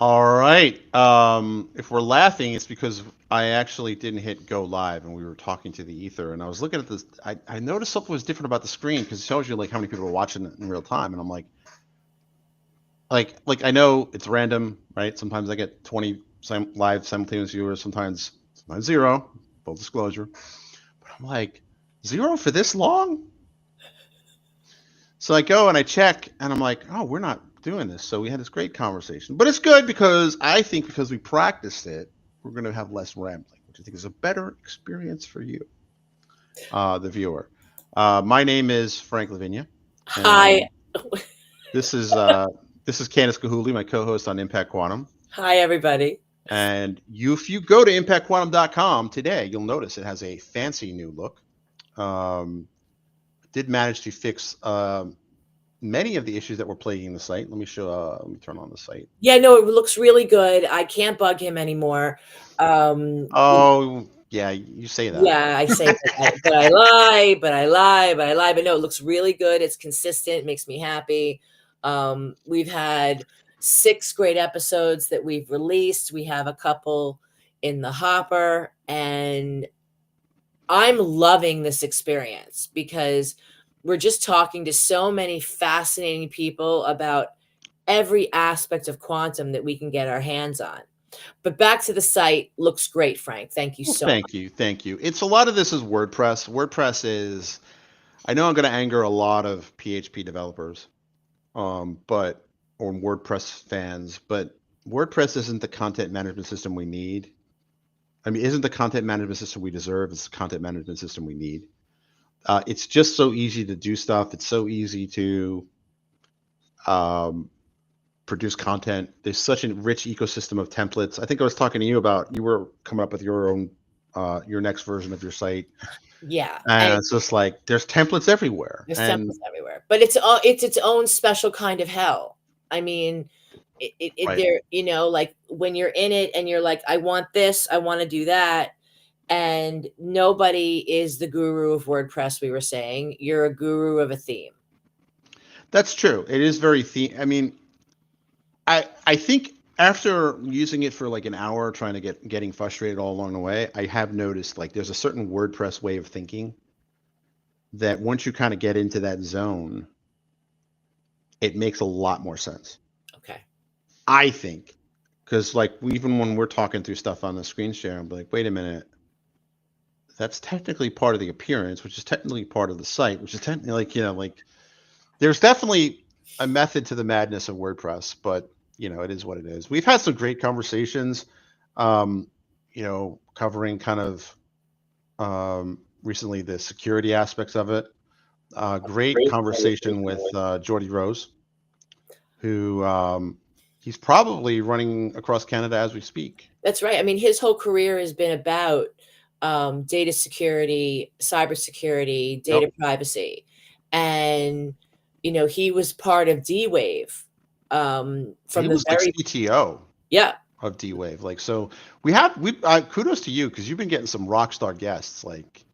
All right. If we're laughing, it's because I actually didn't hit go live and we were talking to the ether. And I was looking at this. I noticed something was different about the screen because it shows you like how many people are watching it in real time. And I'm like I know it's random, right? Sometimes I get 20 live simultaneous viewers, sometimes zero. Full disclosure. But I'm like, zero for this long? So I go and I check, and I'm like, oh, we're not doing this. So we had this great conversation. But it's good because I think because we practiced it, we're going to have less rambling, which I think is a better experience for you, the viewer. My name is Frank Lavinia, Hi, and this is uh, this is Candice Kahuli, my co-host on Impact Quantum. hi everybody. And if you go to impactquantum.com today, you'll notice it has a fancy new look. Um, did manage to fix many of the issues that were plaguing the site. Let me turn on the site. Yeah, no, it looks really good. I can't bug him anymore. It- Oh, yeah, you say that. yeah, I say, but I lie, but no, it looks really good. It's consistent, makes me happy. We've had 6 great episodes that we've released. We have a couple in the hopper, and I'm loving this experience because we're just talking to so many fascinating people about every aspect of quantum that we can get our hands on. But back to the site, looks great, Frank. Thank you Well, so much. thank you, thank you. It's a lot of this is WordPress. WordPress is. I know I'm going to anger a lot of PHP developers, but or WordPress fans, but WordPress isn't the content management system we need. I mean, isn't the content management system we deserve? It's the content management system we need. It's just so easy to do stuff. It's so easy to um, produce content. There's such a rich ecosystem of templates. I think I was talking to you about you were coming up with your own your next version of your site, Yeah, and and it's just like there's templates everywhere. there's And temples everywhere, but it's its own special kind of hell. I mean, right, there, like when you're in it and you're like, I want this, I want to do that, and nobody is the guru of WordPress. We were saying you're a guru of a theme. that's true. It is very I mean, I think after using it for like an hour, trying to getting frustrated all along the way, I have noticed like there's a certain WordPress way of thinking that once you kind of get into that zone, it makes a lot more sense. Okay. I think because like even when we're talking through stuff on the screen share, I'm like, wait a minute, that's technically part of the appearance, which is technically part of the site, which is technically like like there's definitely a method to the madness of WordPress, but it is what it is. We've had some great conversations, um, covering kind of recently the security aspects of it. Great Great conversation conversation with with. Jordy Rose, who he's probably running across Canada as we speak. That's right. I mean, his whole career has been about data security, cybersecurity, Yep. data privacy, and he was part of D Wave He from the was like very. CTO Yeah. of D Wave. Like, so we kudos to you because you've been getting some rock star guests. Like,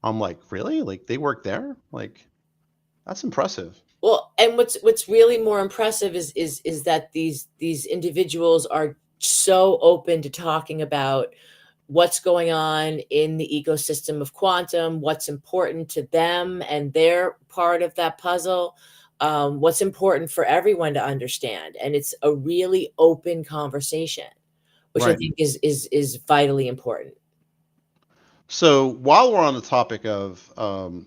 I'm like, really? Like, they work there? Like, that's impressive. Well, and what's really more impressive is that these individuals are so open to talking about what's going on in the ecosystem of quantum, what's important to them and their part of that puzzle, what's important for everyone to understand, and it's a really open conversation, which I Right. think is vitally important. So while we're on the topic of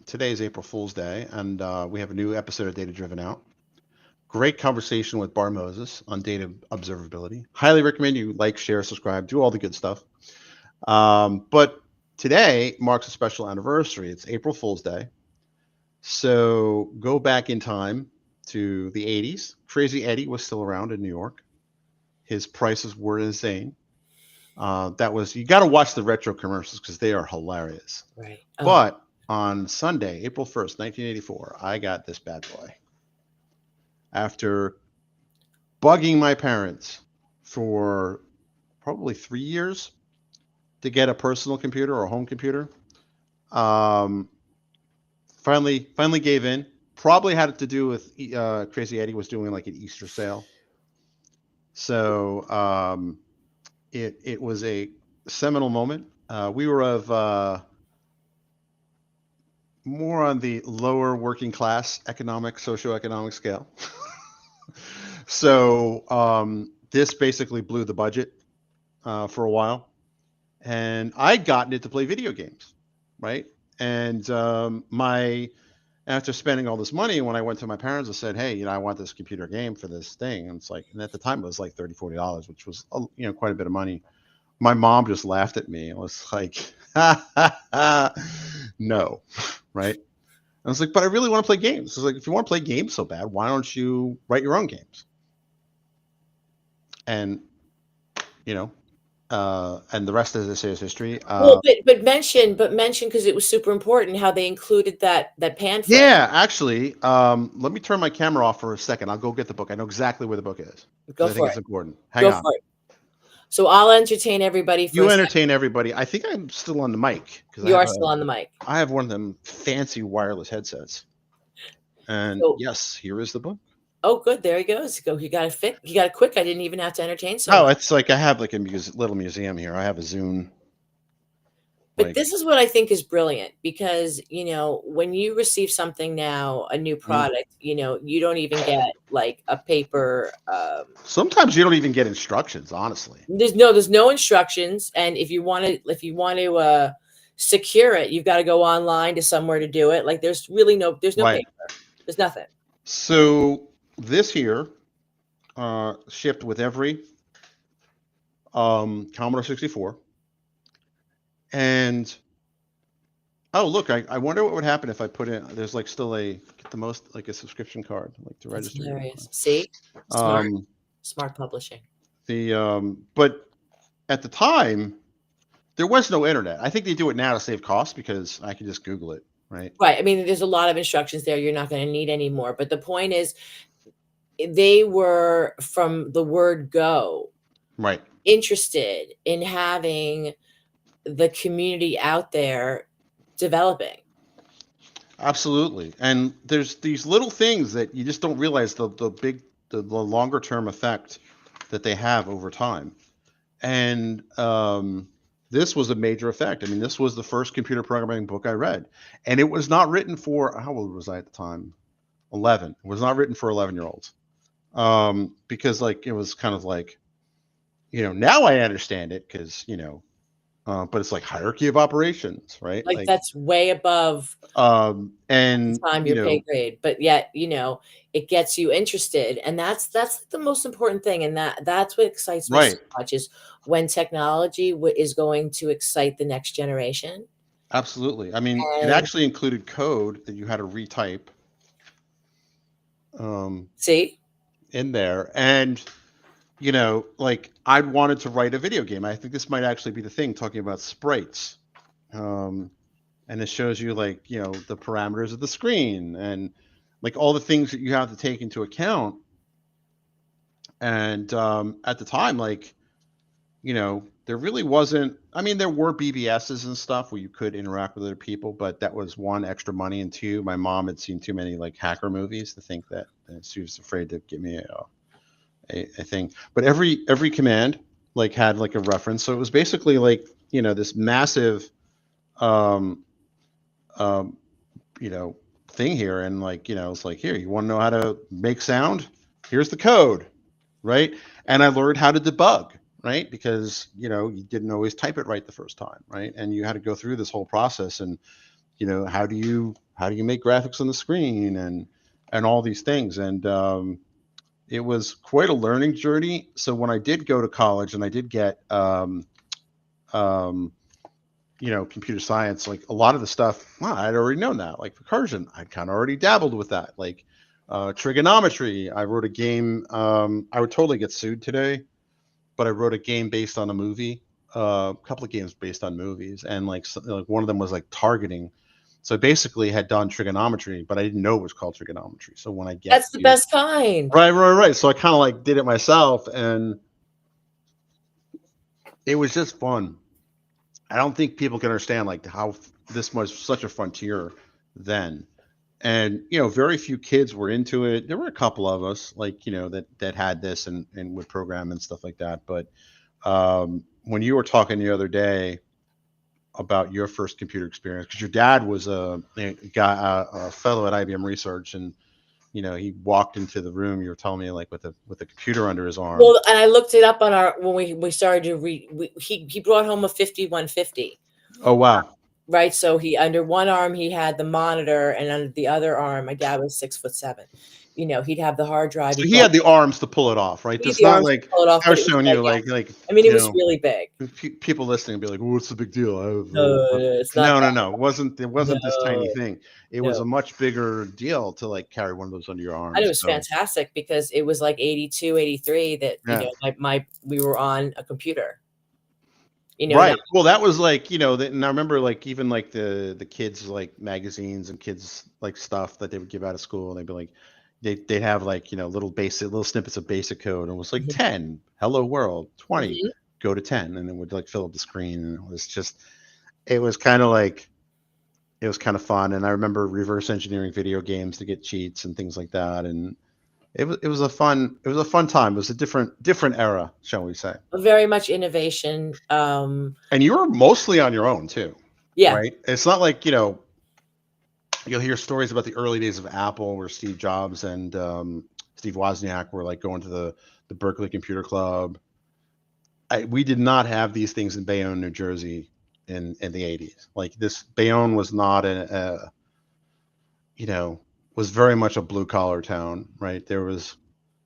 today is April Fool's Day, and we have a new episode of Data Driven Out. Great conversation with Bar Moses on data observability. Highly recommend you like, share, subscribe, do all the good stuff. But today marks a special anniversary. It's April Fool's Day. So go back in time to the 80s. Crazy Eddie was still around in New York. His prices were insane. That was, you got to watch the retro commercials because they are hilarious. Right. But on Sunday, April 1st, 1984, I got this bad boy. After bugging my parents for probably 3 years to get a personal computer or a home computer, um, finally gave in. Probably had it to do with Crazy Eddie was doing like an Easter sale. So it was a seminal moment. We were of more on the lower working class economic, socioeconomic scale. So this basically blew the budget for a while, and I'd gotten it to play video games, right? And my after spending all this money, when I went to my parents and said, "Hey, I want this computer game for this thing," and it's like, and at the time it was like $30, $40, which was quite a bit of money. My mom just laughed at me. It was like, no, right? I was like, but I really want to play games. It's like, if you want to play games so bad, why don't you write your own games? And and the rest, as I say, is history. Well, but mention because it was super important how they included that pamphlet. Yeah, actually, let me turn my camera off for a second. I'll go get the book. I know exactly where the book is Go because I think for it's it. important. Hang Go on. for it. So I'll entertain everybody for You a second. entertain everybody. I think I'm still on the mic because You are still on the mic. I have one of them fancy wireless headsets. And So, yes, here is the book. oh, good. There he goes. Go. You got it fit. You got it quick. I didn't even have to entertain so Oh, much. it's like I have like a little museum here. I have a Zune. But this is what I think is brilliant because, when you receive something now, a new product, you don't even get like a paper. Sometimes you don't even get instructions, honestly. There's no instructions. And if you want to secure it, you've got to go online to somewhere to do it. Like there's no Right. paper. There's nothing. So this here shipped with every Commodore 64. And oh, look, I wonder what would happen if I put in, there's like still get the most, like a subscription card, like to That's register. hilarious. See? Smart publishing. But at the time, there was no internet. I think they do it now to save costs because I can just Google it, right? Right. I mean, there's a lot of instructions there you're not going to need anymore. But the point is, they were, from the word go, right, interested in having the community out there developing. Absolutely. And there's these little things that you just don't realize the longer term effect that they have over time. And this was a major effect. I mean, this was the first computer programming book I read. And it was not written for, how old was I at the time? 11. It was not written for 11-year-olds. Because like, it was kind of like, now I understand it because, but it's like hierarchy of operations, right? Like that's way above and time your pay grade, but yet it gets you interested, and that's the most important thing, and that's what excites me so much is when technology is going to excite the next generation. Absolutely. I mean, it actually included code that you had to retype. See? In there, and like I wanted to write a video game. I think this might actually be the thing, talking about sprites. And it shows you like, the parameters of the screen and like all the things that you have to take into account. And at the time, like, there really wasn't, I mean, there were BBSs and stuff where you could interact with other people, but that was one, extra money, and two, my mom had seen too many like hacker movies to think that she was afraid to give me a thing. But every command like had like a reference, so it was basically like this massive thing here, and like it's like, here, you want to know how to make sound, here's the code, right? And I learned how to debug, right? Because you didn't always type it right the first time, right? And you had to go through this whole process, and how do you make graphics on the screen and all these things. And it was quite a learning journey. So when I did go to college and I did get computer science, like a lot of the stuff, well, I'd already known that. Like recursion, I'd kind of already dabbled with that. Like trigonometry, I wrote a game. I would totally get sued today, but I wrote a game based on a movie, a couple of games based on movies, and like one of them was like targeting. So I basically had done trigonometry, but I didn't know it was called trigonometry. So when I get that's the best kind. Right. So I kind of like did it myself, and it was just fun. I don't think people can understand like how this was such a frontier then. and very few kids were into it. There were a couple of us, like that had this and would program and stuff like that. But when you were talking the other day about your first computer experience, because your dad was a guy, a fellow at IBM Research, and he walked into the room. You were telling me, like, with a computer under his arm. Well, and I looked it up on our when we started to read. He brought home a 5150. Oh wow! Right, so he under one arm he had the monitor, and under the other arm, my dad was 6'7". He'd have the hard drive. So He he brought had the arms to pull it off, right? he had It's the not arms to like pull it off, I but was it was showing you, gigantic. like I mean, it was really big. people listening be like, "Well, what's the big deal?" No, it's not No, no, that. no. It wasn't this tiny No, thing. It was no. a much bigger deal to like carry one of those under your And it arms. was So fantastic because it was like 82, 83 that, yeah, my we were on a computer. Now right. Well, that was like and I remember like even like the kids like magazines and kids like stuff that they would give out of school, and they'd be like they'd have like little snippets of basic code, and it was like Mhm, 10 hello world, 20 mhm. go to 10, and it would like fill up the screen, and it was kind of like it was kind of fun. And I remember reverse engineering video games to get cheats and things like that. And it was a fun time. It was a different era, shall we say. Very much innovation. And you were mostly on your own too, Yeah. right? It's not like, you'll hear stories about the early days of Apple where Steve Jobs and Steve Wozniak were like going to the Berkeley Computer Club. We did not have these things in Bayonne, New Jersey in the 80s. Like, this Bayonne was not you know, was very much a blue collar town, right? There was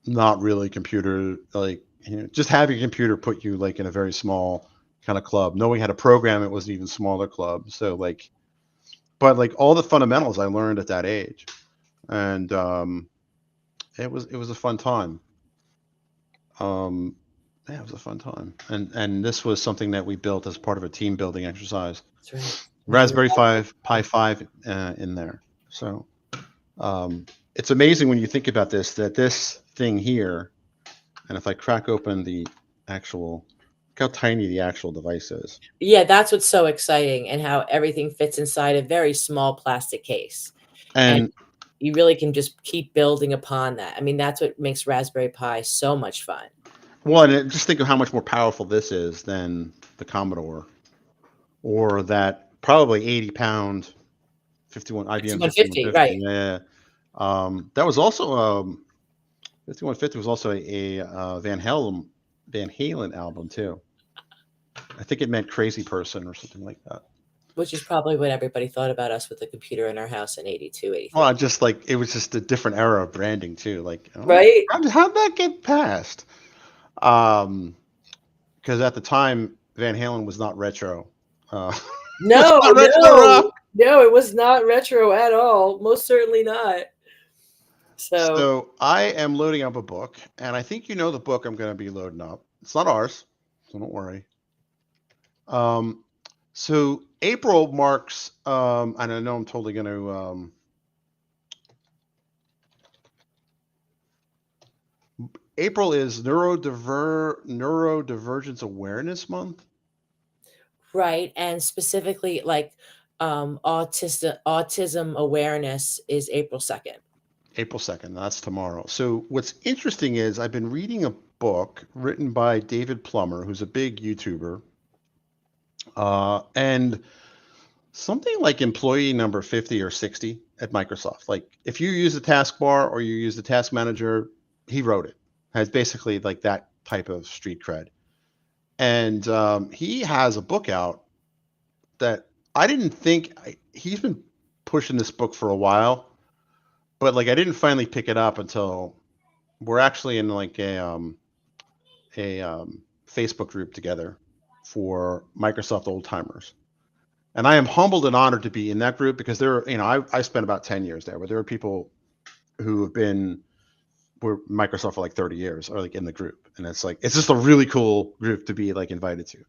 not really computer, like, just having a computer put you like in a very small kind of club. Knowing how to program it was an even smaller club. So like, but like all the fundamentals I learned at that age, and it was a fun time. Um, yeah, it was a fun time, and this was something that we built as part of a team building exercise. That's right. Raspberry Pi 5 in there. So it's amazing when you think about this, that this thing here, and if I crack open the actual, look how tiny the actual device is. Yeah, that's what's so exciting, and how everything fits inside a very small plastic case. And And you really can just keep building upon that. I mean, that's what makes Raspberry Pi so much fun. just think of how much more powerful this is than the Commodore, or that probably 80-pound 51 IBM 5150, right. 5150. Yeah. That was also 5150 was also a Van Halen album too. I think it meant Crazy Person or something like that. Which is probably what everybody thought about us with the computer in our house in 82, Well, 83. just like it was just a different era of branding too. Like, Right? how'd that get passed? Um, because at the time Van Halen was not retro. It was No, not retro no, rock. no, it was not retro at all. Most certainly not. So, So I am loading up a book, and I think the book I'm going to be loading up. It's not ours, so don't worry. Um, so April marks, and I know I'm totally going to. April is Neurodivergence Awareness Month. right, and specifically, like, autism awareness is April 2nd. April 2nd. That's tomorrow. So what's interesting is I've been reading a book written by David Plummer, who's a big YouTuber, and something like employee number 50 or 60 at Microsoft. Like, if you use the taskbar or you use the task manager, he wrote it. Has basically like that type of street cred. And he has a book out that I didn't think he's been pushing this book for a while, but like I didn't finally pick it up until we're actually in like a Facebook group together for Microsoft old timers. And I am humbled and honored to be in that group, because I spent about 10 years there, but there are people who were Microsoft for like 30 years are like in the group. And it's just a really cool group to be like invited to.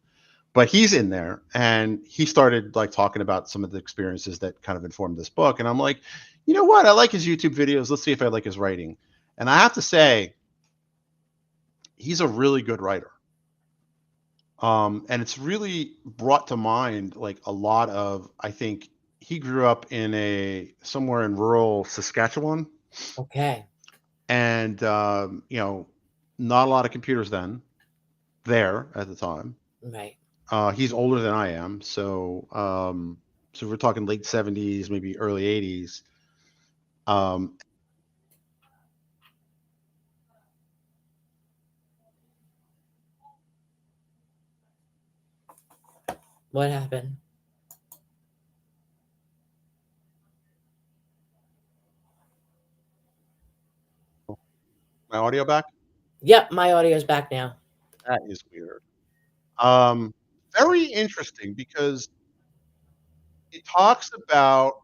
But he's in there, and he started like talking about some of the experiences that kind of informed this book. And I'm like, you know what? I like his YouTube videos. Let's see if I like his writing. And I have to say, he's a really good writer. And it's really brought to mind like a lot of, I think, he grew up in somewhere in rural Saskatchewan, Okay. and not a lot of computers there at the time. Right. He's older than I am, so we're talking late 70s, maybe early 80s. Um, What happened? my audio back? Yep, my audio's back now. That is weird. Um, Very interesting because it talks about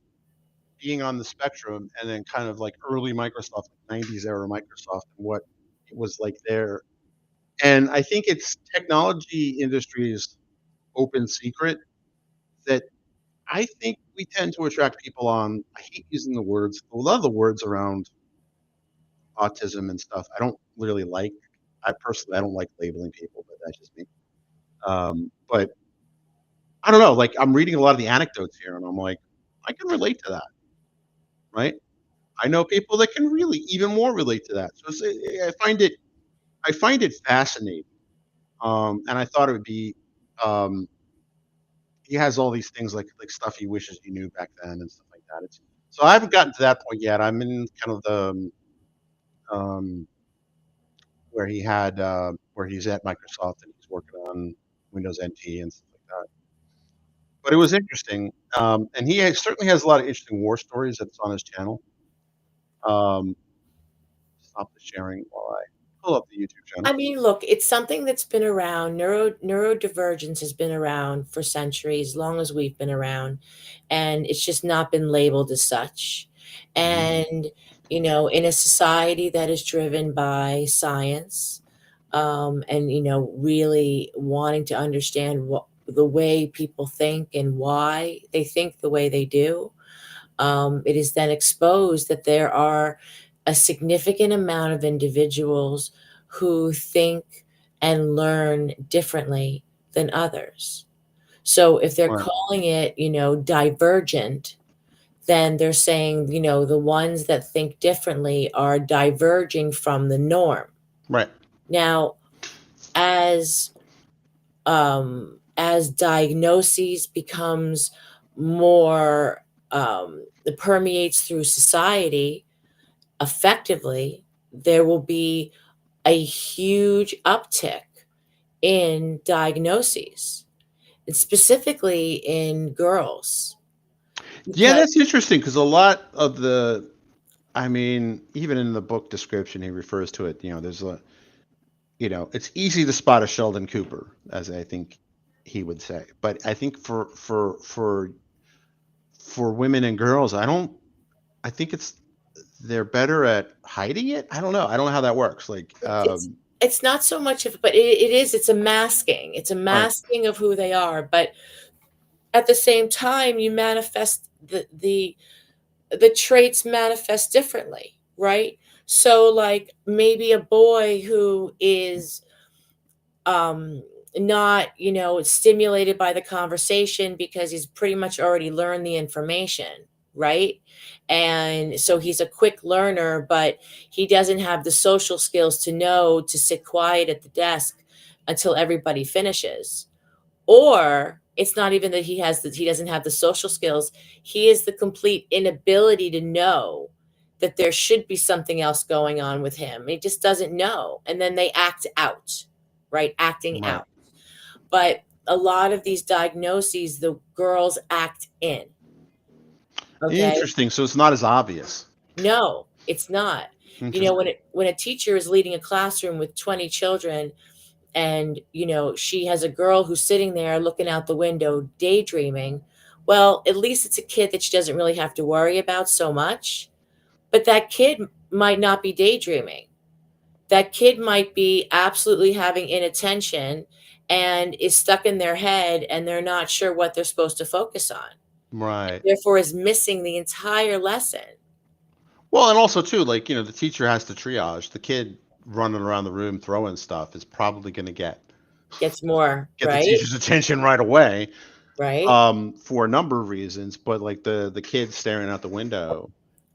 being on the spectrum and then kind of like early Microsoft, 90s era Microsoft, and what it was like there. And I think it's technology industry's open secret that I think we tend to attract people on. I hate using the words, a lot of the words around autism and stuff. I don't really like. I don't like labeling people, but that's just me. But I don't know. Like I'm reading a lot of the anecdotes here, and I'm like, I can relate to that, right? I know people that can really even more relate to that. So I find it fascinating, and I thought it would be. Um, he has all these things like stuff he wishes he knew back then and stuff like that. So I haven't gotten to that point yet. I'm in kind of the um, where he's at Microsoft and he's working on Windows NT and stuff like that. But it was interesting, and certainly has a lot of interesting war stories that's on his channel. Um, Stop the sharing while I pull up the YouTube I channel. mean, look, it's something that's been around. Neurodivergence has been around for centuries, as long as we've been around, and it's just not been labeled as such. Mhm. And in a society that is driven by science, and really wanting to understand what the way people think and why they think the way they do, it is then exposed that there are a significant amount of individuals who think and learn differently than others. So if they're Right, calling it, divergent, then they're saying, the ones that think differently are diverging from the norm. right. Now, as as diagnoses becomes more, it permeates through society effectively, there will be a huge uptick in diagnoses, and specifically in girls, Yeah, because that's interesting because a lot of I mean, even in the book description, he refers to it. It's easy to spot a Sheldon Cooper, as I think he would say. But I think for women and girls, I think they're better at hiding it. I don't know. I don't know how that works. Like, it's not so much of, but it's a masking. It's a right, masking of who they are, but at the same time, you manifest the traits manifest differently, right? So, like maybe a boy who is um not stimulated by the conversation because he's pretty much already learned the information, right? And so he's a quick learner, but he doesn't have the social skills to know to sit quiet at the desk until everybody finishes. Or it's not even that he doesn't have the social skills, he is the complete inability to know that there should be something else going on with him. He just doesn't know, and then they act out, right? Acting right. out. But a lot of these diagnoses, the girls act in. Okay. Interesting. So it's not as obvious. No, it's not. Interesting. When a teacher is leading a classroom with 20 children, and she has a girl who's sitting there looking out the window daydreaming, well, at least it's a kid that she doesn't really have to worry about so much. But that kid might not be daydreaming. That kid might be absolutely having inattention and is stuck in their head, and they're not sure what they're supposed to focus on, Right. therefore is missing the entire lesson. Well, and also too, like, the teacher has to triage. The kid running around the room throwing stuff is probably going to get Gets more, the right? teacher's attention right away. right, for a number of reasons, but like the kid staring out the window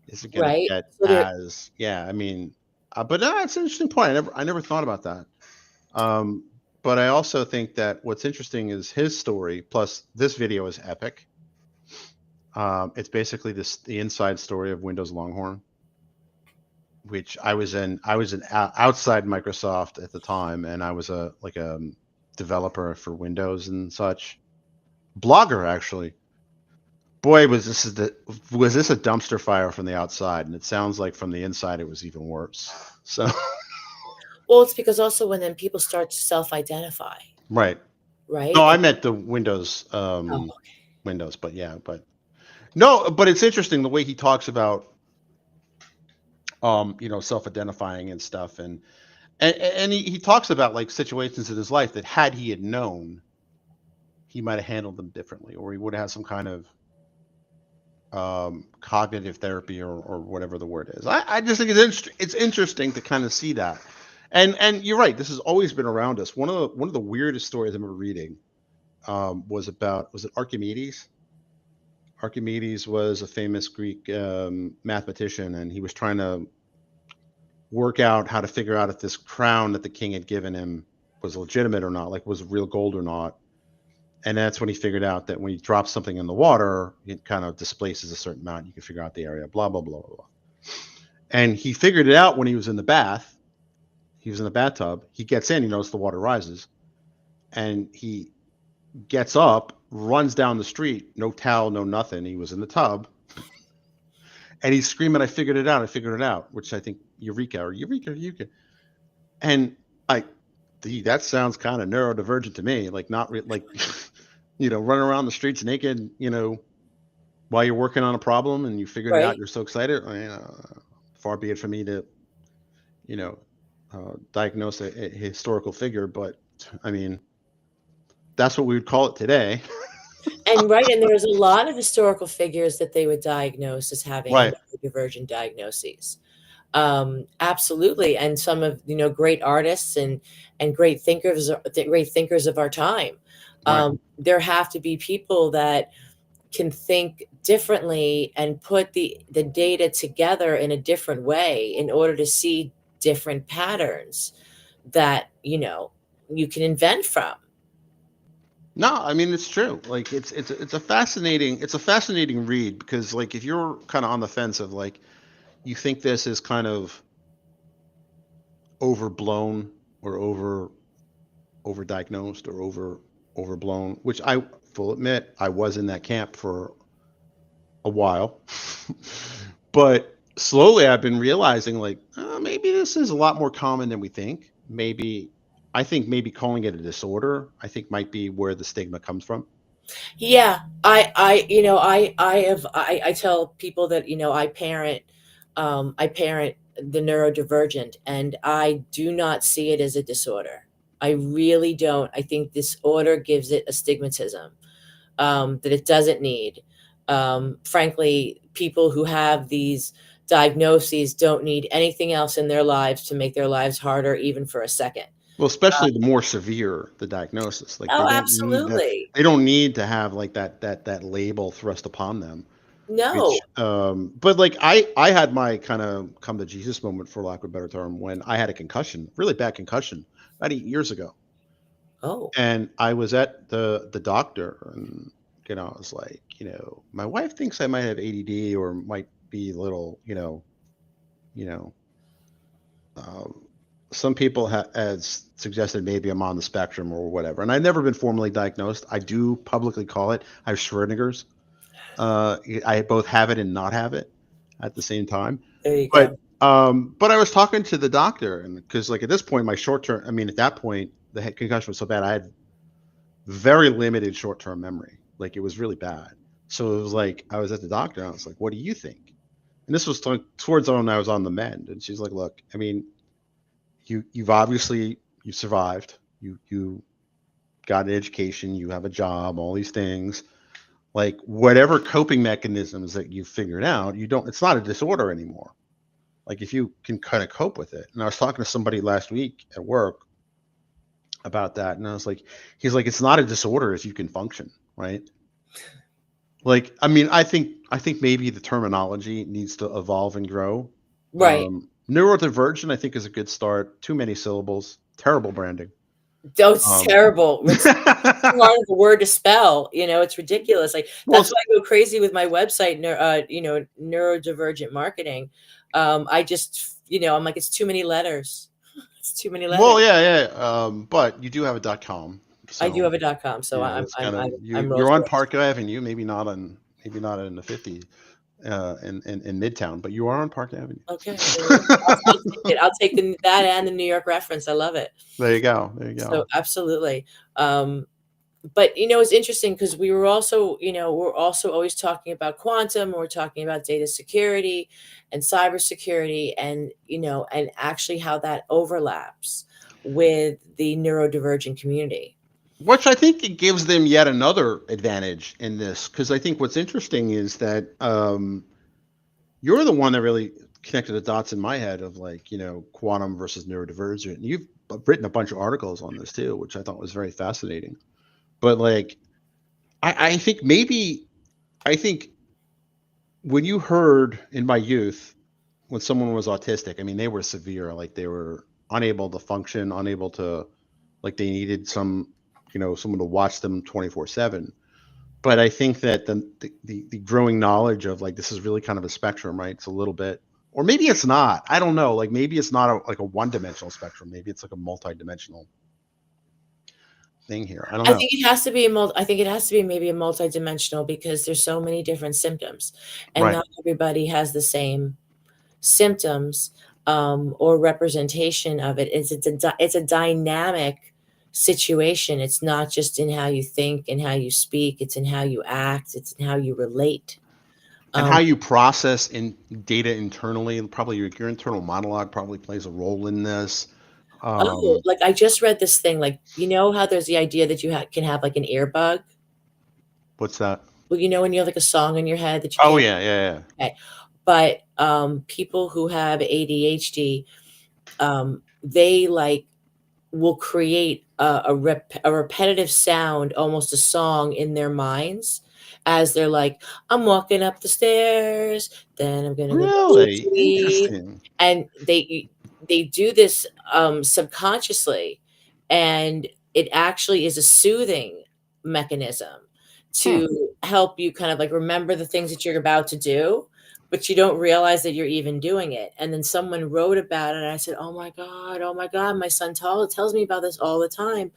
isn't going to right. get So there, as, yeah, I mean, but no, it's an interesting point. I never thought about that. Um, but I also think that what's interesting is his story. Plus, this video is epic. It's basically the inside story of Windows Longhorn, which I was in. I was outside Microsoft at the time, and I was a developer for Windows and such. Blogger, actually. Boy, was this a dumpster fire from the outside, and it sounds like from the inside it was even worse. So, well, it's because also when then people start to self-identify, right. right? No, I And meant the Windows oh, Windows, but yeah, but no, but it's interesting the way he talks about self-identifying and stuff, and he talks about like situations in his life that had he had known, he might have handled them differently, or he would have had some kind of cognitive therapy or whatever the word is. I just think it's interesting to kind of see that. And you're right, this has always been around us. One of the weirdest stories I remember reading was it Archimedes? Archimedes was a famous Greek mathematician, and he was trying to work out how to figure out if this crown that the king had given him was legitimate or not, like was real gold or not. And that's when he figured out that when he drops something in the water, it kind of displaces a certain amount. You can figure out the area, blah, blah, blah, blah, blah. And he figured it out when he was in the bath. He was in the bathtub. He gets in, he notices the water rises. And he gets up, runs down the street, no towel, no nothing. He was in the tub. And he's screaming, I figured it out, I figured it out, which I think Eureka or Eureka, Eureka. And I, that sounds kind of neurodivergent to me. Like, not like, running around the streets naked, while you're working on a problem and you figured it out, right. you're so excited. Far be it from me to, you know, diagnose a historical figure, but I mean, that's what we would call it today. And right, and there's a lot of historical figures that they would diagnose as having Right. neurodivergent diagnoses. Absolutely, and some of great artists and great thinkers of our time. Right. There have to be people that can think differently and put the data together in a different way in order to see different patterns that you can invent from. No, I mean it's true. Like it's a fascinating read because like if you're kind of on the fence of like you think this is kind of overblown or overdiagnosed or overblown, which I full admit I was in that camp for a while. But slowly I've been realizing like maybe this is a lot more common than we think. I think maybe calling it a disorder, I think might be where the stigma comes from. Yeah, I tell people that I parent the neurodivergent, and I do not see it as a disorder. I really don't. I think disorder gives it a stigmatism that it doesn't need. Frankly, people who have these diagnoses don't need anything else in their lives to make their lives harder, even for a second. Well, especially the more severe the diagnosis, like Oh, absolutely. they don't need to have like that label thrust upon them. No. Which, but like I had my kind of come to Jesus moment, for lack of a better term, when I had a concussion, really bad concussion, about 8 years ago, Oh, and I was at the doctor, and I was like, my wife thinks I might have ADD or might be a little, you know, um, some people has suggested maybe I'm on the spectrum or whatever, and I've never been formally diagnosed. I do publicly call it. I have Schrodinger's. I both have it and not have it at the same time. there you But go. but I was talking to the doctor, and because like at this point, my short term, I mean, at that point, the head concussion was so bad, I had very limited short term memory. Like it was really bad. So it was like I was at the doctor, and I was like, "What do you think?" And this was towards when I was on the mend, and she's like, "Look, I mean, you survived. You got an education. You have a job. All these things." Like whatever coping mechanisms that you figured out, you don't. It's not a disorder anymore. Like if you can kind of cope with it. And I was talking to somebody last week at work, about that, and I was like, he's like, it's not a disorder if you can function, right? Like, I mean, I think maybe the terminology needs to evolve and grow. Right. Neurodivergent, I think, is a good start. Too many syllables, terrible branding. Oh, it's Um, terrible. It's too hard of a word to spell, it's ridiculous. Like, well, that's why I go crazy with my website, neurodivergent marketing. I just, I'm like, it's too many letters. It's too many letters. yeah, yeah. But you do have a .com, I do so have a .com, so it's kind of I'm you're Rolls on Royce. Park Avenue, maybe not in the 50s, in Midtown, but you are on Park Avenue. Okay, there you go. I'll take it. I'll take that and the New York reference. I love it. There you go. There you So go. absolutely. But it's interesting because we're also always talking about quantum, we're talking about data security and cybersecurity, and actually how that overlaps with the neurodivergent community. Which I think it gives them yet another advantage in this, because I think what's interesting is that you're the one that really connected the dots in my head of, like, quantum versus neurodivergent. And you've written a bunch of articles on this too, which I thought was very fascinating. But like, I think when you heard in my youth when someone was autistic, I mean, they were severe, like they were unable to function, unable to, like they needed someone to watch them 24/7. But I think that the growing knowledge of, like, this is really kind of a spectrum, right? It's a little bit, or maybe it's not. I don't know. Like, maybe it's not like a one-dimensional spectrum. Maybe it's like a multi-dimensional thing here. I don't I know. think it has to be I think it has to be maybe a multidimensional because there's so many different symptoms, and Right. not everybody has the same symptoms, or representation of it. It's a dynamic situation. It's not just in how you think and how you speak. It's in how you act. It's in how you relate. And Um, how you process in data internally, and probably your internal monologue probably plays a role in this. oh, Um, like I just read this thing. Like, how there's the idea that you can have like an earbug. what's that? Well, when you have like a song in your head that you Oh can't. yeah, yeah, yeah. Okay. But people who have ADHD, they like will create a repetitive sound, almost a song in their minds as they're like, I'm walking up the stairs, then I'm gonna go brush my Really teeth. interesting. And they do this subconsciously, and it actually is a soothing mechanism Hmm. to help you kind of like remember the things that you're about to do, but you don't realize that you're even doing it. And then someone wrote about it, and I said, oh my God, my son tells me about this all the time.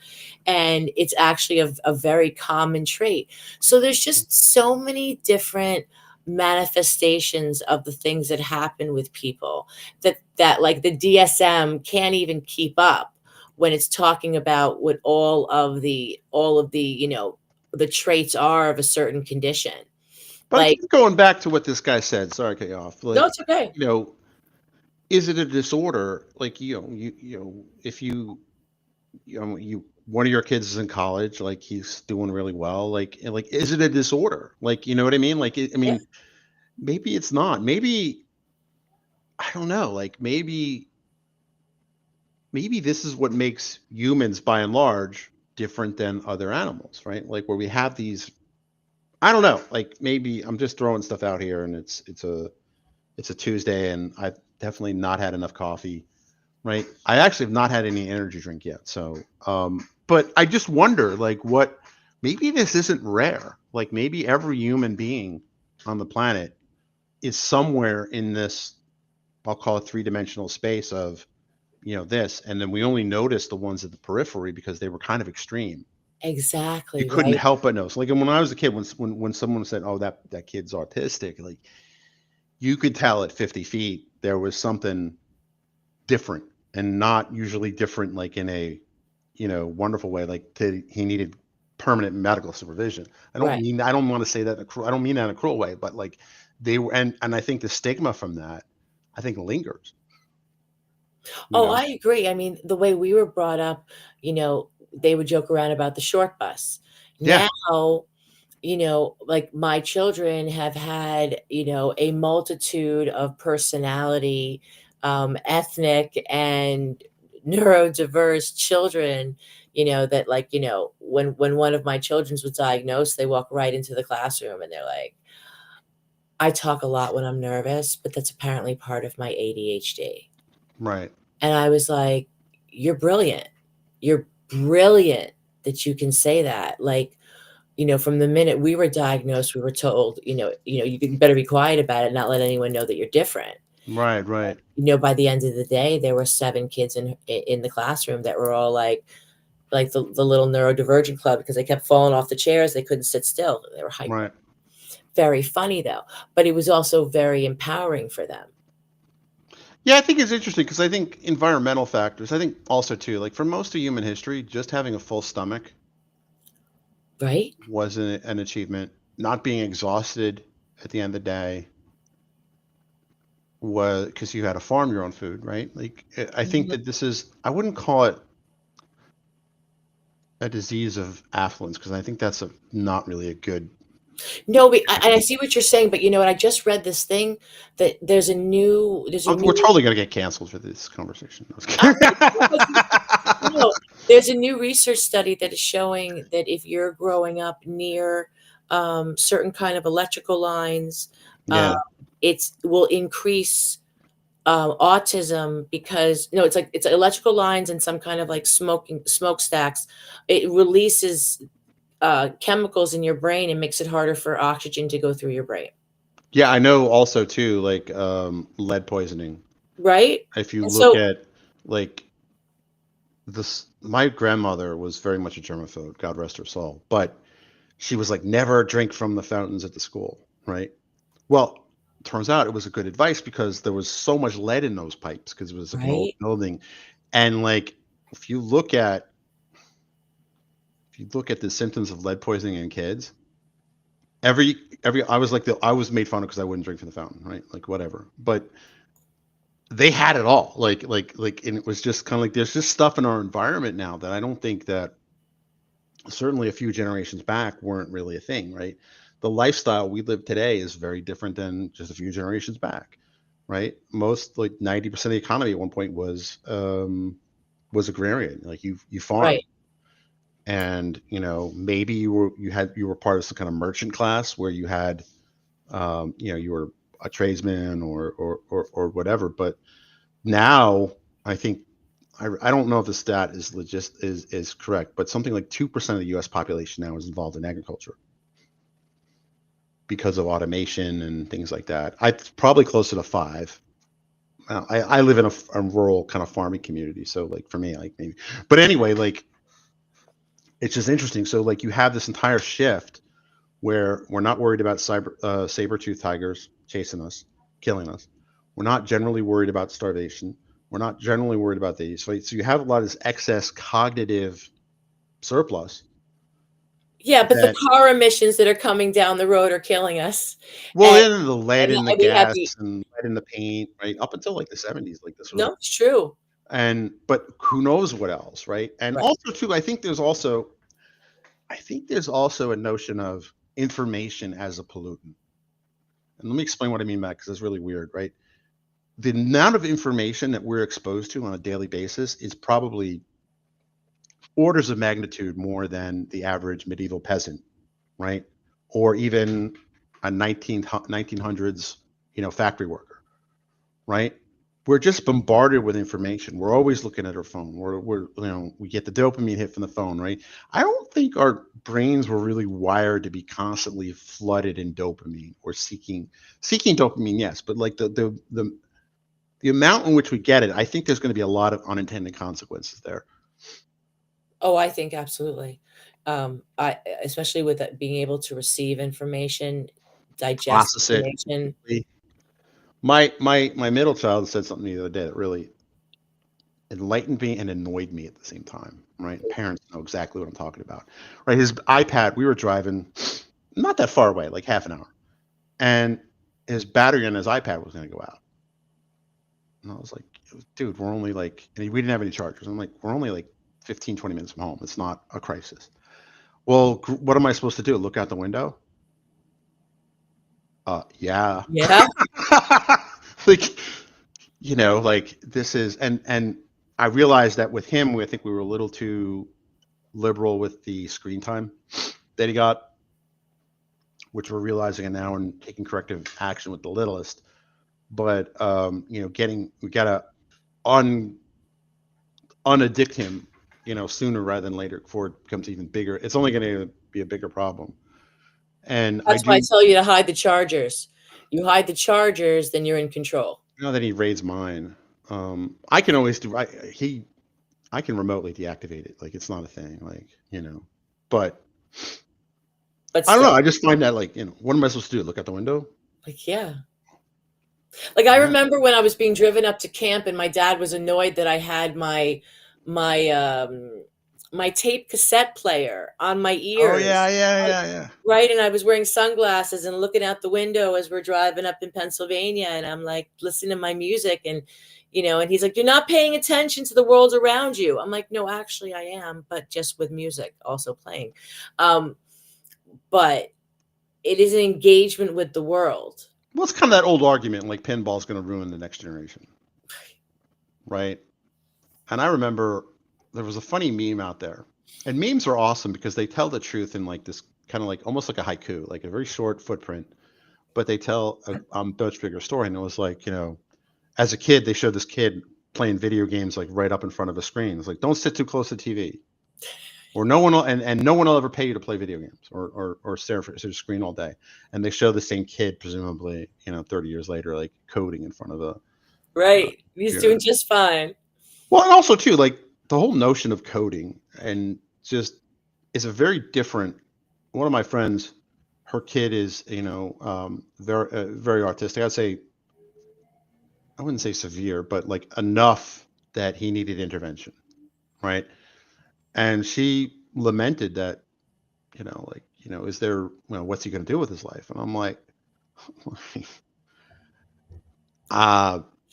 And it's actually a very common trait. So there's just so many different manifestations of the things that happen with people that like the DSM can't even keep up when it's talking about what all of the the traits are of a certain condition. But Like, just going back to what this guy said, sorry to cut you off. no, Like, it's okay. you know, is it a disorder? Like, if you one of your kids is in college, like he's doing really well, like, and like, is it a disorder? Like, you know what I mean? Like, I Yeah, mean, maybe it's not. Maybe I don't know. Like, maybe this is what makes humans, by and large, different than other animals, right? Like, where we have these. I don't know. Like, maybe I'm just throwing stuff out here, and it's a Tuesday, and I've definitely not had enough coffee, right? I actually have not had any energy drink yet. So, but I just wonder, like, maybe this isn't rare. Like, maybe every human being on the planet is somewhere in this, I'll call it three-dimensional space of, this. And then we only noticed the ones at the periphery because they were kind of extreme. You exactly, couldn't right? help but notice. Like, when I was a kid, when someone said, "Oh, that kid's autistic," like, you could tell at 50 feet there was something different, and not usually different like in a wonderful way, like he needed permanent medical supervision. Right. I don't want to say that I don't mean that in a cruel way, but like they were, and I think the stigma from that, I think, lingers, you Oh, know. I agree. I mean, the way we were brought up, they would joke around about the short bus. Yeah. Now, like my children have had, a multitude of personality, ethnic and neurodiverse children, that like, when one of my children's was diagnosed, they walk right into the classroom and they're like, I talk a lot when I'm nervous, but that's apparently part of my ADHD. Right. And I was like, you're brilliant. You're brilliant that you can say that. Like, from the minute we were diagnosed, we were told, you better be quiet about it, not let anyone know that you're different. Right. Right. By the end of the day, there were 7 kids in the classroom that were all like the little neurodivergent club, because they kept falling off the chairs. They couldn't sit still. They were hyper. Right. Very funny though, but it was also very empowering for them. Yeah, I think it's interesting because I think environmental factors. I think also too, like for most of human history, just having a full stomach Right? was an achievement. Not being exhausted at the end of the day was because you had to farm your own food, right? Like I think that this is, I wouldn't call it a disease of affluence because I think that's not really a good. No, I see what you're saying, but you know what? I just read this thing that there's a new We're totally gonna get canceled for this conversation. no, there's a new research study that is showing that if you're growing up near certain kind of electrical lines, Yeah. it will increase autism, because it's electrical lines and some kind of like smokestacks. It releases chemicals in your brain and makes it harder for oxygen to go through your brain. Yeah, I know also too, like lead poisoning. Right? If you look at like this, my grandmother was very much a germaphobe, God rest her soul, but she was like, never drink from the fountains at the school, right? Well, turns out it was a good advice because there was so much lead in those pipes because it was like an old building. And like if you look at the symptoms of lead poisoning in kids, I was made fun of because I wouldn't drink from the fountain, right? Like whatever. But they had it all. Like and it was just kind of like there's just stuff in our environment now that I don't think that certainly a few generations back weren't really a thing, right? The lifestyle we live today is very different than just a few generations back, right? Most, like 90% of the economy at one point was agrarian. Like you farm. Right. And maybe you were part of some kind of merchant class where you had you were a tradesman or whatever. But now I think I don't know if the stat is correct, but something like 2% of the U.S. population now is involved in agriculture because of automation and things like that. It's probably closer to 5. I live in a rural kind of farming community, so like for me, like maybe. But anyway, like it's just interesting. So like you have this entire shift where we're not worried about saber-toothed tigers chasing us, killing us. We're not generally worried about starvation. We're not generally worried about these. So you have a lot of this excess cognitive surplus. Yeah, but the car emissions that are coming down the road are killing us. Well, then the lead in the gas and lead in the paint, right? Up until like the 70s, like this was. No, it's true. But who knows what else, right? And also too, I think there's also a notion of information as a pollutant. And let me explain what I mean by that, because it's really weird, right? The amount of information that we're exposed to on a daily basis is probably orders of magnitude more than the average medieval peasant, right? Or even a 1900s, factory worker, right? We're just bombarded with information. We're always looking at our phone. We get the dopamine hit from the phone, right? I don't think our brains were really wired to be constantly flooded in dopamine or seeking dopamine, yes, but like the amount in which we get it, I think there's going to be a lot of unintended consequences there. Oh, I think absolutely. Especially with being able to receive information, digest information. My middle child said something the other day that really enlightened me and annoyed me at the same time, right? Parents know exactly what I'm talking about, right? His iPad, we were driving not that far away, like half an hour, and his battery on his iPad was going to go out. And I was like, dude, we're only like, and we didn't have any chargers. I'm like, we're only like 15, 20 minutes from home. It's not a crisis. Well, what am I supposed to do? Look out the window? Yeah. Yeah. Like, like this is, and I realized that with him, I think we were a little too liberal with the screen time that he got, which we're realizing now and taking corrective action with the littlest. But we gotta unaddict him, sooner rather than later before it becomes even bigger. It's only going to be a bigger problem. And I That's why I do tell you to hide the chargers. You hide the chargers, then you're in control. know that he raids mine. I can always do. I can remotely deactivate it. Like it's not a thing. But But I don't know. still, I just find that what am I supposed to do? Look out the window? like, yeah. Like I Yeah. remember when I was being driven up to camp and my dad was annoyed that I had my tape cassette player on my Oh yeah, ears. yeah. Right. And I was wearing sunglasses and looking out the window as we're driving up in Pennsylvania. And I'm like listening to my music and and he's like, "You're not paying attention to the world around you." I'm like, "No, actually I am, but just with music also playing." But it is an engagement with the world. Well, it's kind of that old argument, like pinball's going to ruin the next generation, right? And I remember there was a funny meme out there, and memes are awesome because they tell the truth in like this kind of like almost like a haiku, like a very short footprint, but they tell a much bigger story. And it was like, as a kid, they showed this kid playing video games like right up in front of a screen. It's like, don't sit too close to TV, or no one will, and no one will ever pay you to play video games or stare at a screen all day. And they show the same kid, presumably, 30 years later, like coding in front of a Right. He's computer. doing just fine. Well, and also too, like the whole notion of coding and just is a very different. One of my friends, her kid is, very autistic. I'd say, I wouldn't say severe, but like enough that he needed intervention, right? And she lamented that, is there, what's he going to do with his life? And I'm like,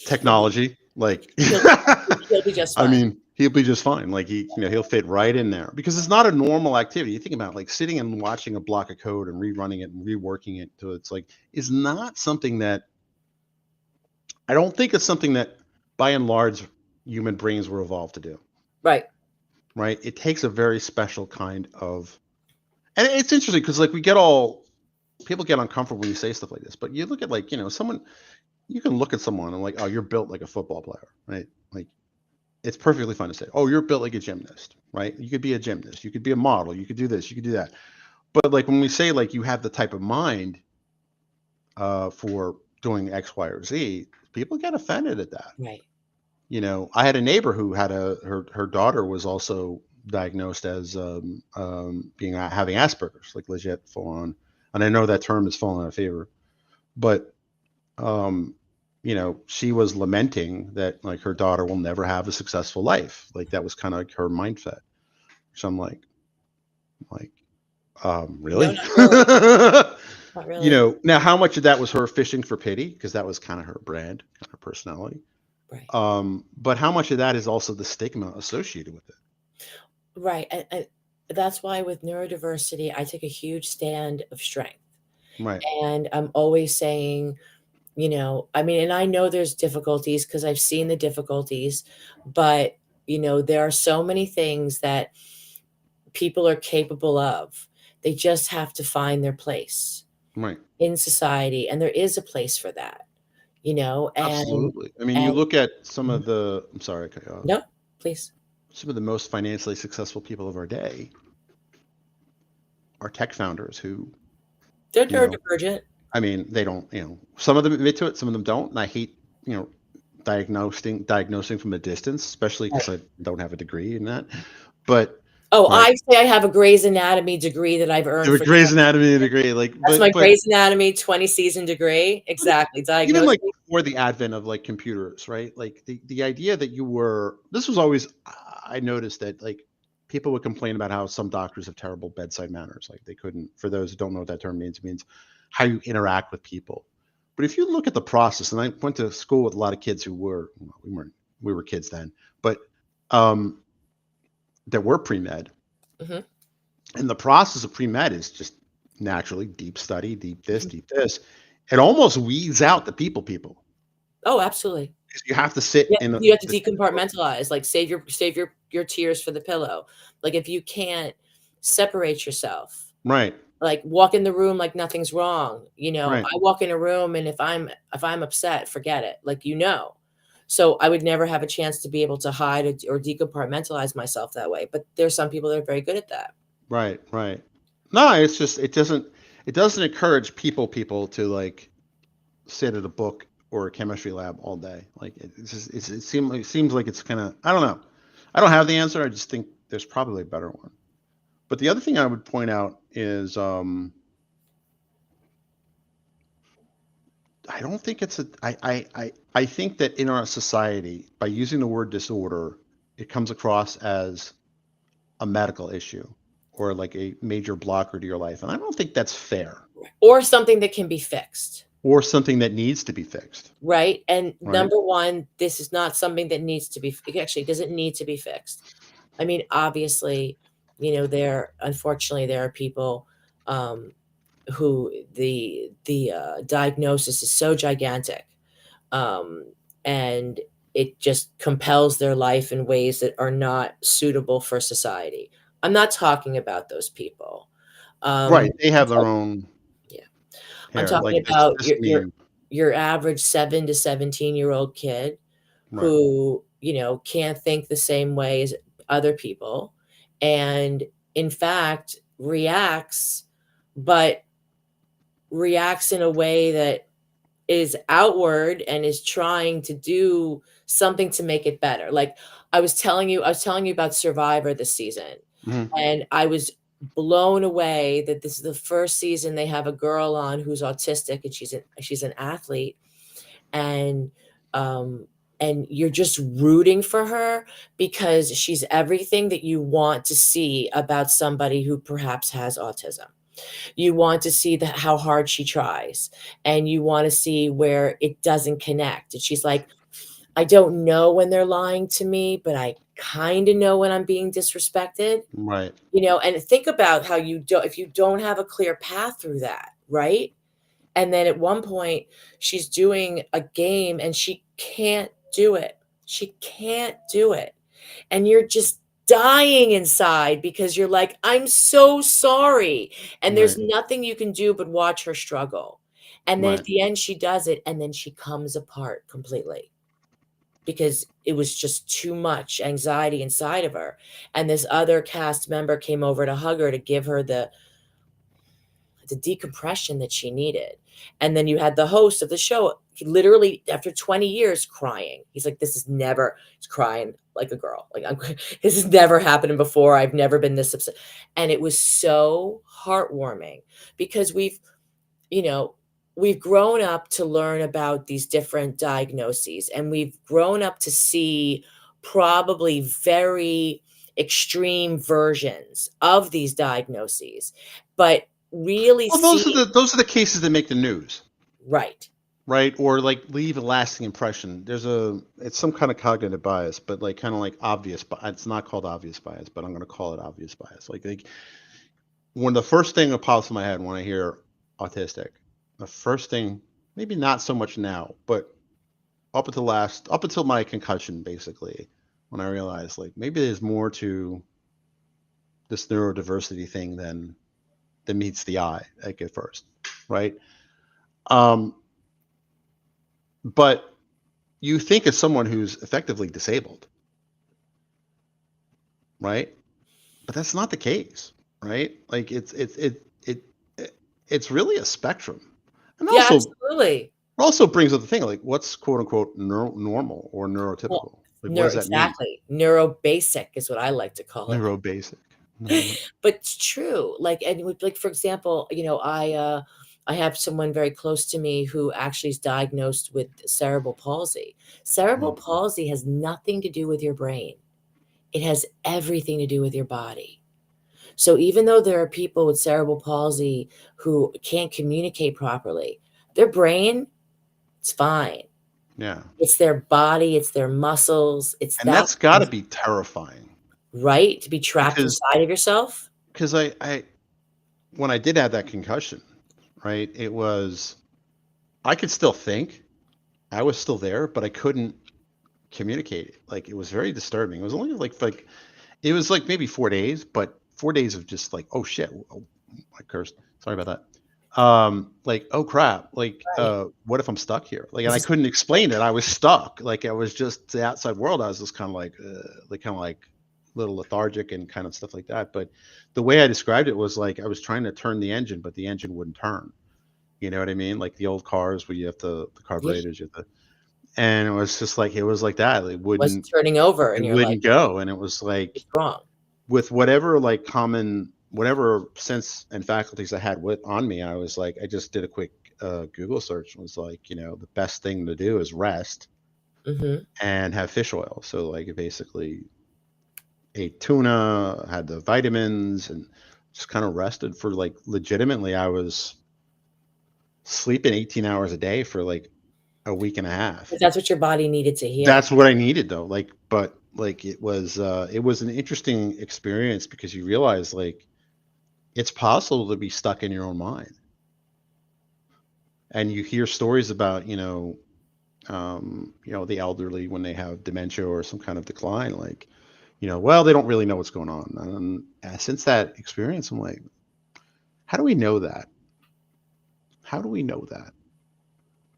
technology, like, He'll be just I fine. mean, he'll be just fine. Like he'll fit right in there because it's not a normal activity. You think about it, like sitting and watching a block of code and rerunning it and reworking it to it's like is not something that I don't think it's something that by and large human brains were evolved to do. Right. Right. It takes a very special kind of, and it's interesting because like people get uncomfortable when you say stuff like this, but you look at like, someone, you can look at someone and like, oh, you're built like a football player, right? Like it's perfectly fine to say, oh, you're built like a gymnast, right? You could be a gymnast, you could be a model, you could do this, you could do that. But like when we say like you have the type of mind for doing X, Y, or Z, people get offended at that. Right. I had a neighbor who had her daughter was also diagnosed as having Asperger's, like legit full on. And I know that term is falling out of favor, but she was lamenting that like her daughter will never have a successful life. Like that was kind of like her mindset. So I'm like, really? No, not really. Now how much of that was her fishing for pity? Because that was kind of her brand, kind of her personality. Right. But how much of that is also the stigma associated with it? Right. And that's why with neurodiversity, I take a huge stand of strength. Right. And I'm always saying, and I know there's difficulties because I've seen the difficulties, but, there are so many things that people are capable of. They just have to find their place in society. And there is a place for that, and Absolutely. I mean, you look at some of the, I'm sorry, I cut you off. No, please. Some of the most financially successful people of our day are tech founders who they're neurodivergent. I mean, they don't, some of them admit to it, some of them don't. And I hate, diagnosing from a distance, especially because I don't have a degree in that. But I say I have a Grey's Anatomy degree that I've earned. A Grey's Anatomy degree, like that's my Grey's Anatomy 20-season degree. Exactly. Even like before the advent of like computers, right? Like the idea that this was always, I noticed that like people would complain about how some doctors have terrible bedside manners. Like they couldn't, for those who don't know what that term means, it means how you interact with people. But if you look at the process, and I went to school with a lot of kids who were, we were kids then, but that were pre-med. Mm-hmm. And the process of pre-med is just naturally deep study, deep this, deep this. It almost weeds out the people. Oh, absolutely. 'Cause you have to sit in a You have to this decompartmentalize, like, save your tears for the pillow. Like, if you can't separate yourself, right, like, walk in the room like nothing's wrong, right, I walk in a room, and if I'm upset, forget it, like, So, I would never have a chance to be able to hide or decompartmentalize myself that way, but there's some people that are very good at that. right, right. No, it's just it doesn't encourage people to, like, sit at a book or a chemistry lab all day. Like, it's just it seems like it's kinda I don't know. I don't have the answer, I just think there's probably a better one. But the other thing I would point out is, I don't think it's a I think that in our society, by using the word disorder, it comes across as a medical issue or like a major blocker to your life, and I don't think that's fair Or something that can be fixed. or something that needs to be fixed, Right? And right? number 1, this is not something that needs to be it actually doesn't need to be fixed. I mean, obviously, unfortunately, there are people, um, who the diagnosis is so gigantic, um, and it just compels their life in ways that are not suitable for society. I'm not talking about those people. Right, they I'm have their talk own Yeah. I'm hair. talking Like about this meme, your average 7 to 17-year-old kid right? who, can't think the same way as other people, and in fact but reacts in a way that is outward and is trying to do something to make it better. Like, I was telling you about Survivor this season, Mhm. and I was blown away that this is the first season they have a girl on who's autistic, and she's an athlete, and, um, and you're just rooting for her because she's everything that you want to see about somebody who perhaps has autism. You want to see how hard she tries, and you wanna see where it doesn't connect, and she's like, "I don't know when they're lying to me, but I kinda know when I'm being disrespected." Right, And think about how if you don't have a clear path through that, right? And then at one point, she's doing a game and she can't do it. She can't do it. And you're just dying inside because you're like, "I'm so sorry." And there's right, nothing you can do but watch her struggle. And then at right. the end, she does it, and then she comes apart completely because it was just too much anxiety inside of her. And this other cast member came over to hug her to give her the decompression that she needed. And then you had the host of the show, he literally after 20 years crying. He's like, he's crying like a girl. Like, this has never happened before. I've never been this upset. And it was so heartwarming because you know, we've grown up to learn about these different diagnoses, and we've grown up to see probably very extreme versions of these diagnoses, but really Well, see those are the cases that make the news. right. Right? Or like leave a lasting impression. It's some kind of cognitive bias, but like kind of like obvious, but it's not called obvious bias, but I'm going to call it obvious bias. Like when the first thing that pops in my head when I hear autistic, the first thing, maybe not so much now, but up until my concussion, basically, when I realized like maybe there's more to this neurodiversity thing than meets the eye, like at first, right? Um, but you think of someone who's effectively disabled, right? But that's not the case, right? Like it's really a spectrum, and Yeah, also absolutely. also brings up the thing like what's quote unquote normal or Well, neurotypical. Like what does that mean? exactly. Neurobasic is what I like to call it. Neurobasic. Neuro- But it's true. Like, for example, I have someone very close to me who actually is diagnosed with cerebral palsy. Cerebral Mhm. palsy has nothing to do with your brain. It has everything to do with your body. So even though there are people with cerebral palsy who can't communicate properly, their brain, it's fine. Yeah, It's their body, it's their muscles, it's and that that's got to be terrifying right? To be trapped because inside of yourself? I when I did have that concussion, right? It was I could still think, I was still there, but I couldn't communicate. Like it was very disturbing. It was only like it was like maybe 4 days, but 4 days of just like, oh shit, oh, I cursed. Sorry about that. Like, oh crap, like, Right. what if I'm stuck here? Like, and This I is couldn't explain it. I was stuck. Like, I was just the outside world. I was just kind of like kind of like a little lethargic and kind of stuff like that. But the way I described it was like I was trying to turn the engine, but the engine wouldn't turn. You know what I mean? Like the old cars where you have to the yeah, carburetors, you have to, and it was just like it was like that. wasn't turning over, It and you're like, wouldn't go, and it was like "What's wrong?" with whatever like common whatever sense and faculties I had with on me, I was like, I just did a quick Google search and was like, the best thing to do is rest Mhm. and have fish oil. So like, it basically ate tuna, had the vitamins, and just kind of rested for like legitimately. I was sleeping 18 hours a day for like a week and a But half. that's what your body needed to heal. That's what I needed though. Like, but like it was an interesting experience because you realize like it's possible to be stuck in your own mind. And you hear stories about, the elderly when they have dementia or some kind of decline, like, well, they don't really know what's going on. And since that experience, I'm like, how do we know that? How do we know that?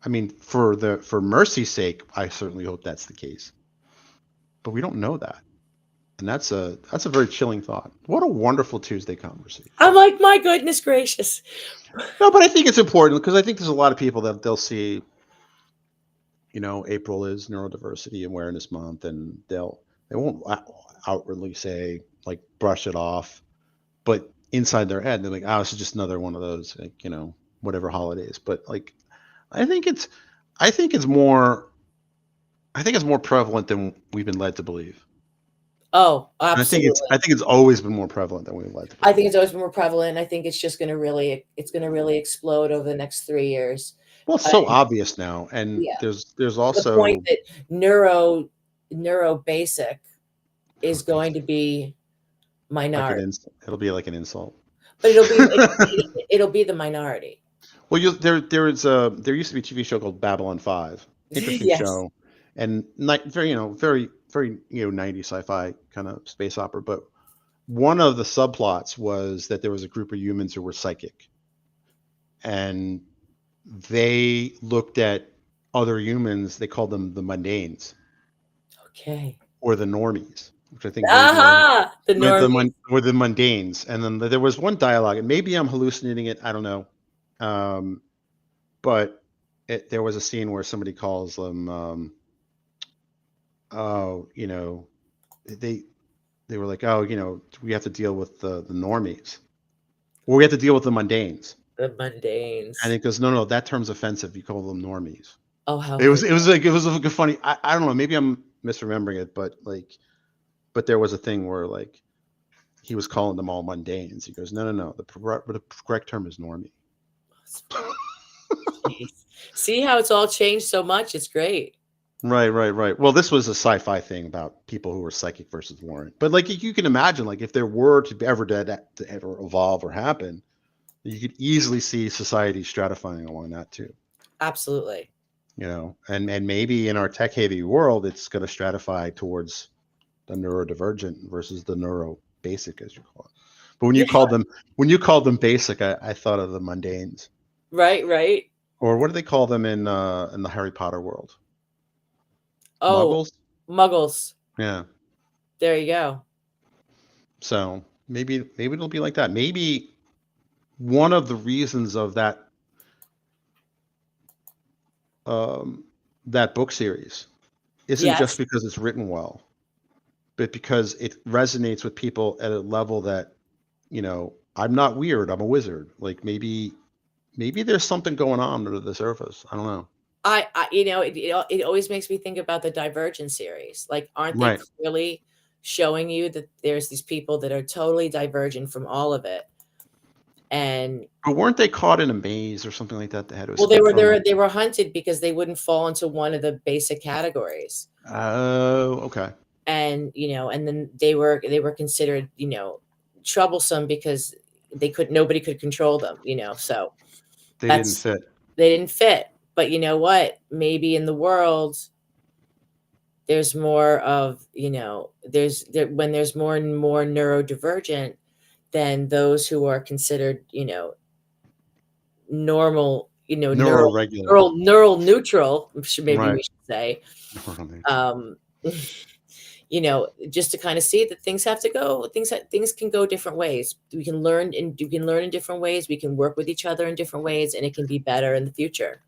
I mean, for mercy's sake, I certainly hope that's the case, but we don't know that. And that's a very chilling thought. What a wonderful Tuesday conversation. I'm like, "My goodness gracious." No, but I think it's important because I think there's a lot of people that they'll see, April is Neurodiversity Awareness Month, and they won't outwardly say like brush it off, but inside their head they're like, oh, this is just another one of those like whatever holidays. But like, I think it's I think it's more I think it's more prevalent than we've been led to believe. Oh, And I absolutely. think it's always been more prevalent than we've been led to I believe. think it's always been more prevalent. I think it's gonna really explode over the next 3 years. Well, it's Uh, so obvious now, and yeah, there's to the point also that neuro basic is going to be like minority, it'll be like an insult. but it'll be the minority. Well, there used to be a TV show called Babylon 5. Interesting Yes. show, and very very 90s sci-fi kind of space opera. But one of the subplots was that there was a group of humans who were psychic, and they looked at other humans. They called them the mundanes Okay. or the normies, which I think maybe are Aha! The normies. or the mundanes. And then there was one dialogue, and maybe I'm hallucinating it. I don't know. Um, but there was a scene where somebody calls them, oh, they they were like, oh, we have to deal with the normies, or we have to deal with the mundanes. The And mundanes. it goes, no, that term's offensive. You call them normies. Oh, how It was hurt. it was like it was like a funny. I don't know. Maybe I'm misremembering it, but like, but there was a thing where like he was calling them all mundanes. He goes, no. The correct term is normie. Jeez. See how it's all changed so much? It's great. Right. Well, this was a sci-fi thing about people who were psychic versus weren't. But like you can imagine, like if there were to ever evolve or happen, you could easily see society stratifying along that too. Absolutely. And maybe in our tech-heavy world, it's going to stratify towards the neurodivergent versus the neuro basic, as you call it. But Yeah. when you called them basic, I thought of the mundanes. Right. Or what do they call them in the Harry Potter world? Oh, Muggles? muggles. Yeah. There you go. So maybe it'll be like that. Maybe one of the reasons of um, that book series isn't just Yes. because it's written well, but because it resonates with people at a level that, I'm not weird. I'm a wizard. Like maybe there's something going on under the surface. I don't know. It always makes me think about the Divergent series. Like, aren't they Right. clearly showing you that there's these people that are totally divergent from all of it? And But weren't they caught in a maze or something like that they had to well, they escape were from? they were hunted because they wouldn't fall into one of the basic categories. Oh, okay. And, and then they were considered, troublesome because nobody could control them, so They didn't that's fit. they didn't fit. but you know what? Maybe in the world, there's more of, when there's more and more neurodivergent than those who are considered, normal, Neuroregular. neural neutral, maybe Right. we should say. Neuroneutral. Um, just to kind of see that things can go different ways. We can learn, and you can learn in different ways. We can work with each other in different ways, and it can be better in the future.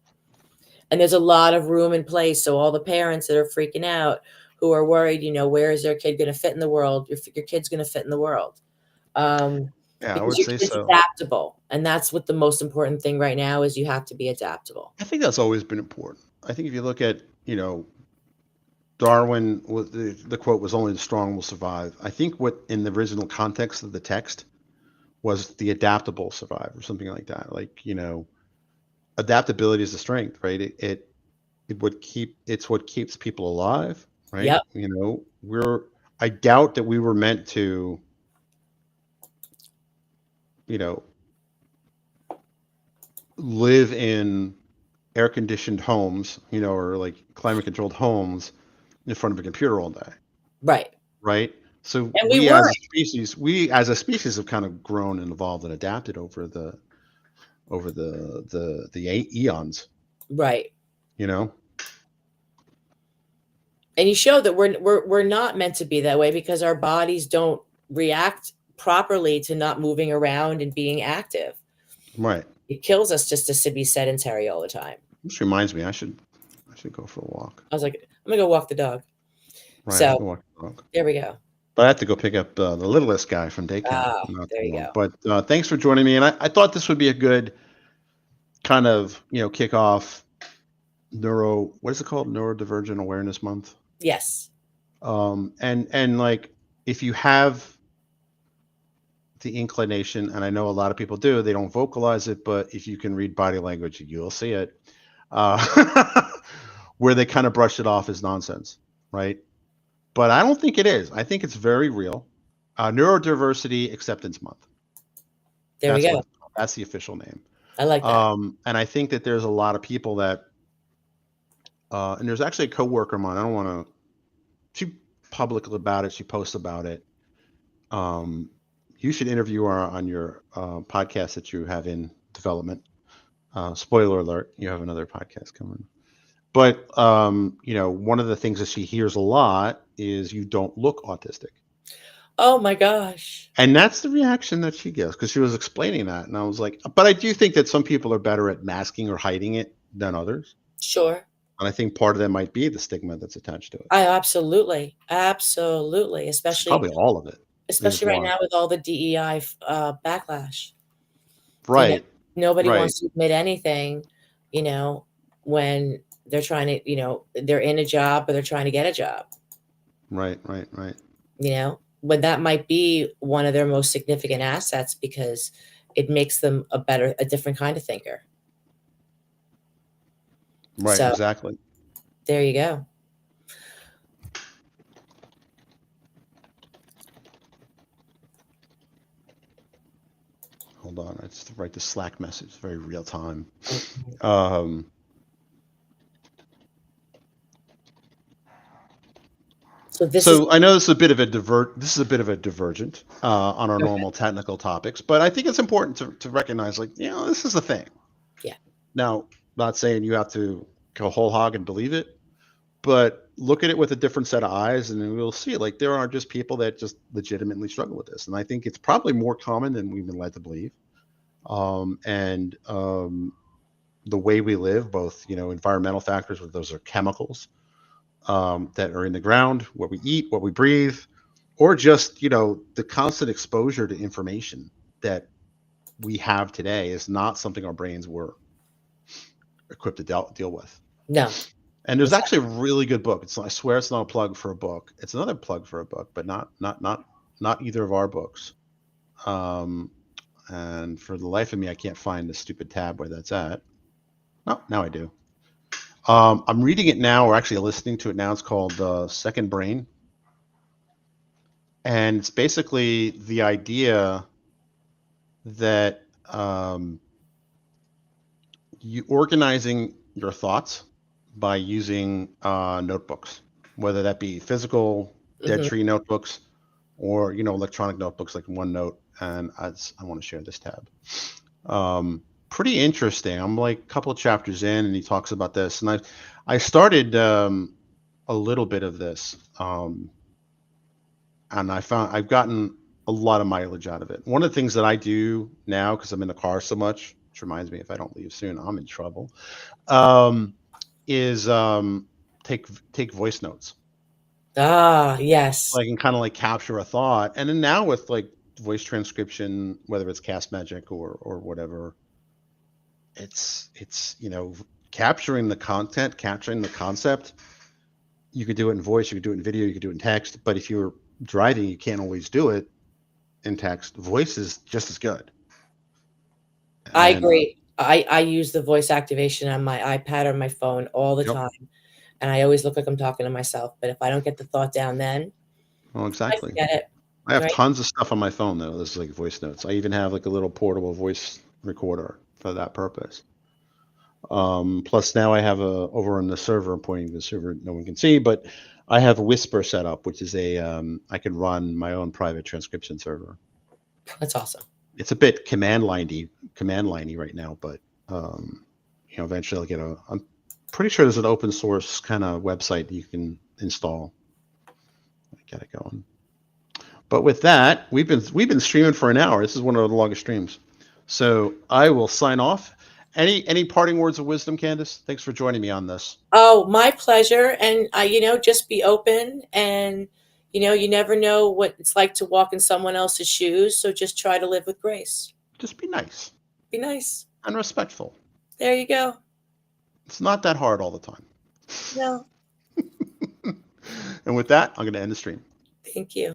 And there's a lot of room and place. So all the parents that are freaking out, who are worried, where is their kid going to fit in the world? Your kid's going to fit in the world. Yeah, I Because would your say kid's so. adaptable. And that's what the most important thing right now is. You have to be adaptable. I think that's always been important. I think if you look at, Darwin, the quote was only the strong will survive. I think what in the original context of the text was the adaptable survive or something like that. Like, adaptability is a strength, right? It's what keeps people alive, right? Yep. I doubt that we were meant to, live in air conditioned homes, or like climate controlled homes in front of a computer all day, Right. right? So And we we weren't. as a species have kind of grown and evolved and adapted over the eons, Right. you know. And you show that we're not meant to be that way, because our bodies don't react properly to not moving around and being active. Right. It kills us just to be sedentary all the time. Which reminds me, I should go for a walk. I was like, I'm gonna go walk the dog. Right, I have to So go walk the dog. there we go. But I have to go pick up the littlest guy from daycare. Oh, Not there too you long. go. But thanks for joining me, and I thought this would be a good kind of kick off what is it called, Neurodivergent Awareness Month. Yes. And like, if you have the inclination, and I know a lot of people do, they don't vocalize it, but if you can read body language, you'll see it, where they kind of brush it off as nonsense, right? But I don't think it is. I think it's very real. Neurodiversity Acceptance Month. There we go. That's the official name. I like that. And I think that there's a lot of people that, and there's actually a coworker of mine. I don't want to too public about it. She posts about it. You should interview her on your podcast that you have in development. Spoiler alert, you have another podcast coming. But one of the things that she hears a lot is you don't look autistic. Oh my gosh. And that's the reaction that she gives, because she was explaining that. And I was like, but I do think that some people are better at masking or hiding it than others. Sure. And I think part of that might be the stigma that's attached to it. Absolutely. Especially Probably all of it. Especially right now with all the DEI backlash. Right. Nobody wants to admit anything, when they're trying to, they're in a job or they're trying to get a job. Right. When that might be one of their most significant assets, because it makes them a different kind of thinker. Right, so, exactly. There you go. Hold on, I just write the Slack message. It's very real time. So I know this is a bit of a divergent on our normal technical topics, but I think it's important to recognize, like, this is the thing. Yeah. Now, not saying you have to go whole hog and believe it, but look at it with a different set of eyes, and then we'll see. Like, there are just people that just legitimately struggle with this, and I think it's probably more common than we've been led to believe. The way we live, both environmental factors, where those are chemicals that are in the ground, what we eat, what we breathe, or just the constant exposure to information that we have today is not something our brains were equipped to deal with. No. And there's actually a really good book. I swear it's not a plug for a book. It's another plug for a book, but not either of our books. And for the life of me, I can't find the stupid tab where that's at. Oh, now I do. I'm reading it now, or actually listening to it now. It's called Second Brain. And it's basically the idea that you organizing your thoughts by using notebooks, whether that be physical Dead Mhm. Tree notebooks or electronic notebooks like OneNote. And I want to share this tab. Pretty interesting. I'm like a couple of chapters in, and he talks about this, and I started a little bit of this, and I've gotten a lot of mileage out of it. One of the things that I do now, because I'm in the car so much, which reminds me, if I don't leave soon, I'm in trouble. Is take voice notes. Ah, yes. So I can kind of like capture a thought, and then now with like voice transcription, whether it's Cast Magic or whatever, it's capturing the content, capturing the concept. You could do it in voice, you could do it in video, you could do it in text. But if you're driving, you can't always do it in text. Voice is just as good. I And agree. I use the voice activation on my iPad or my phone all the yep, time, and I always look like I'm talking to myself, but if I don't get the thought down then, well, I exactly. forget it, I have right? tons of stuff on my phone though. This is like voice notes. I even have like a little portable voice recorder for that purpose. Plus now I have over on the server, I'm pointing to the server, no one can see, but I have a Whisper set up, which is I can run my own private transcription server. That's awesome. It's a bit command liney right now, but eventually I'll get I'm pretty sure there's an open source kind of website you can install. I got it going. But with that, we've been streaming for an hour. This is one of the longest streams. So I will sign off. Any parting words of wisdom, Candace? Thanks for joining me on this. Oh, my pleasure, and, just be open, and, you never know what it's like to walk in someone else's shoes, so just try to live with grace. Just be nice Be nice. and respectful. There you go. It's not that hard all the time. No, And with that, I'm going to end the stream. thank you.